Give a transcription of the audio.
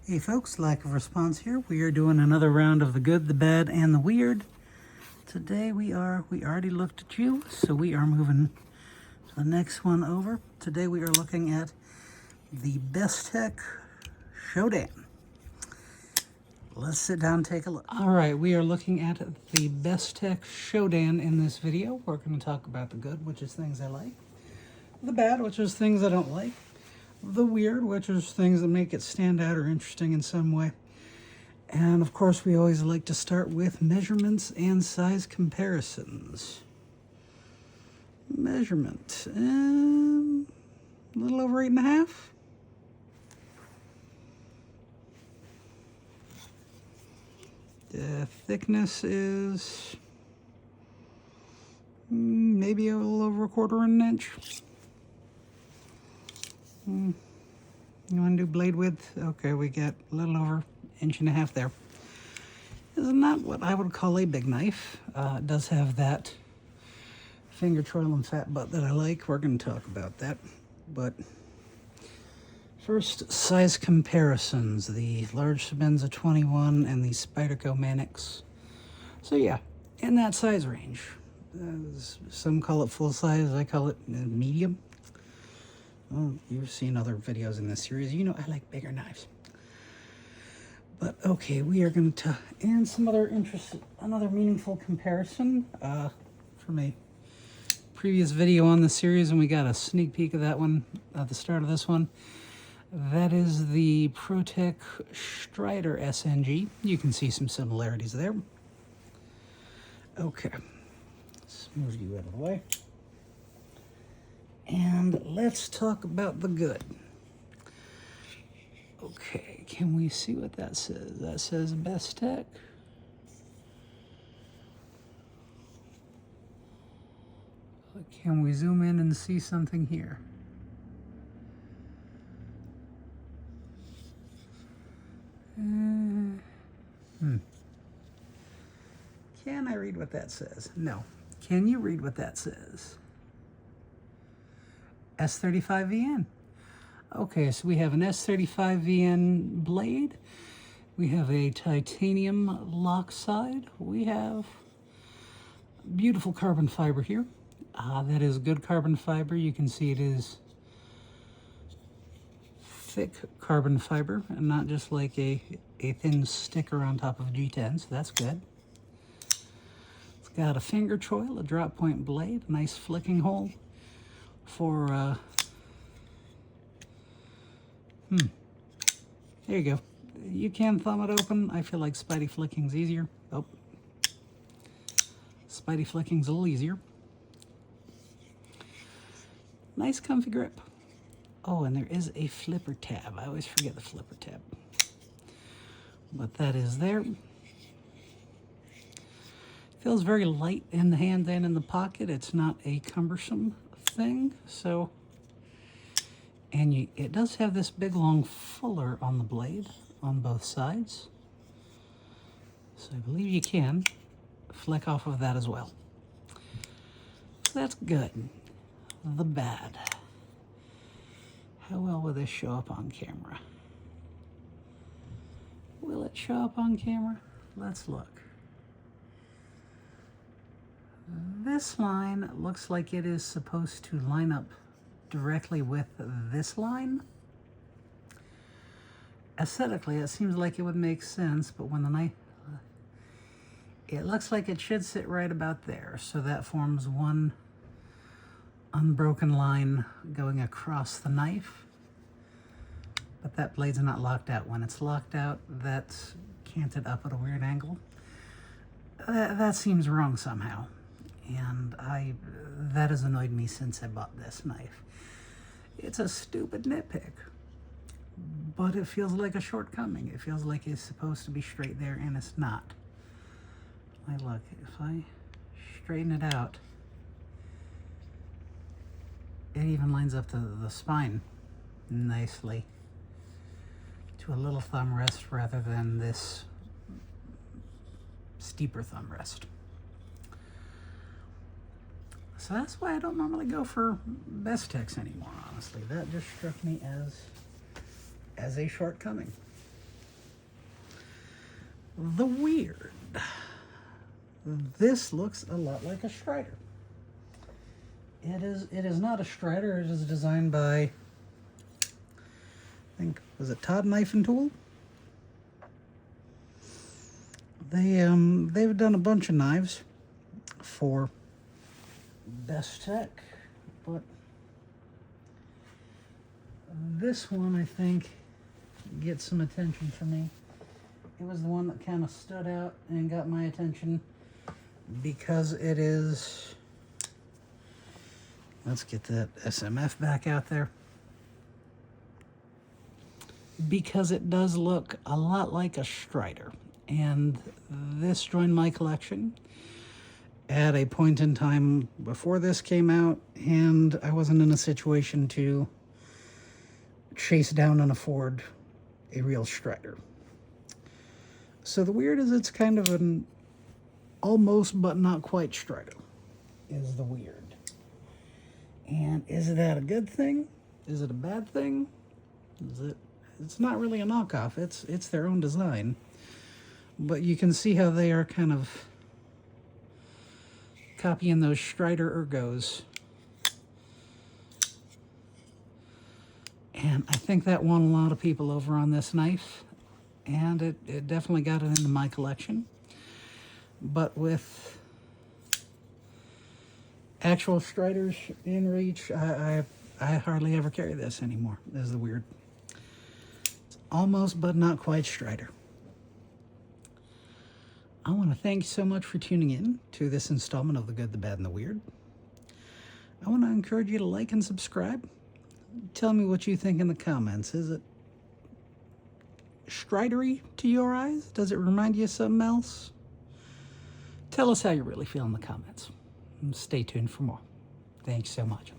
Hey folks, lack of response here. We are doing another round of the good, the bad, and the weird. Today we already looked at you, so we are moving to the next one over. Today we are looking at the Bestech Shodan. Let's sit down and take a look. All right, we are looking at the Bestech Shodan in this video. We're going to talk about the good, which is things I like. The bad, which is things I don't like. The weird, which is things that make it stand out or interesting in some way. And of course, we always like to start with measurements and size comparisons. Measurement, a little over 8.5. The thickness is maybe a little over 1/4 inch. You want to do blade width? Okay, we get a little over 1.5 inches there. This is not what I would call a big knife. It does have that finger choil and fat butt that I like. We're going to talk about that. But first, size comparisons. The large Sebenza 21 and the Spyderco Manix. So yeah, in that size range. Some call it full size. I call it medium. Well, you've seen other videos in this series. You know I like bigger knives. But okay, we are going to and some other another meaningful comparison from a previous video on the series, and we got a sneak peek of that one at the start of this one. That is the ProTech Strider SNG. You can see some similarities there. Okay, let's move you out of the way. And let's talk about the good. Okay, can we see what that says? That says Bestech. Can we zoom in and see something here? Can I read what that says? No. Can you read what that says? S35VN. Okay, so we have an S35VN blade. We have a titanium lock side. We have beautiful carbon fiber here. That is good carbon fiber. You can see it is thick carbon fiber and not just like a thin sticker on top of a G10, so that's good. It's got a finger choil, a drop point blade, a nice flicking hole for there you go. You can thumb it open. I feel like Spidey flicking's easier. Oh, Spidey flicking's a little easier. Nice comfy grip. Oh, and there is a flipper tab. I always forget the flipper tab, but that is there. Feels very light in the hand and in the pocket. It's not a cumbersome thing, so, and it does have this big long fuller on the blade on both sides, so I believe you can flick off of that as well. So that's good. The bad. How well will this show up on camera? Will it show up on camera? Let's look. This line looks like it is supposed to line up directly with this line. Aesthetically, it seems like it would make sense, but when the knife, it looks like it should sit right about there. So that forms one unbroken line going across the knife. But that blade's not locked out. When it's locked out, that's canted up at a weird angle. That seems wrong somehow. And that has annoyed me since I bought this knife. It's a stupid nitpick, but it feels like a shortcoming. It feels like it's supposed to be straight there, and it's not. Look, if I straighten it out, it even lines up the spine nicely to a little thumb rest rather than this steeper thumb rest. So that's why I don't normally go for Bestechs anymore, honestly. That just struck me as a shortcoming. The Weird. This looks a lot like a Strider. It is not a Strider. It is designed by, I think, was it Todd Knife and Tool? They've done a bunch of knives for Bestech, but this one, I think, gets some attention for me. It was the one that kind of stood out and got my attention because it is, let's get that SMF back out there, because it does look a lot like a Strider. And this joined my collection at a point in time before this came out, and I wasn't in a situation to chase down and afford a real Strider. So the Weird is it's kind of an almost but not quite Strider, is the Weird. And is that a good thing? Is it a bad thing? It's not really a knockoff. It's their own design. But you can see how they are kind of copying those Strider ergos. And I think that won a lot of people over on this knife. And it definitely got it into my collection. But with actual Striders in reach, I hardly ever carry this anymore. This is the Weird. It's almost but not quite Strider. I want to thank you so much for tuning in to this installment of The Good, the Bad, and the Weird. I want to encourage you to like and subscribe. Tell me what you think in the comments. Is it Stridery to your eyes? Does it remind you of something else? Tell us how you really feel in the comments. And stay tuned for more. Thanks so much.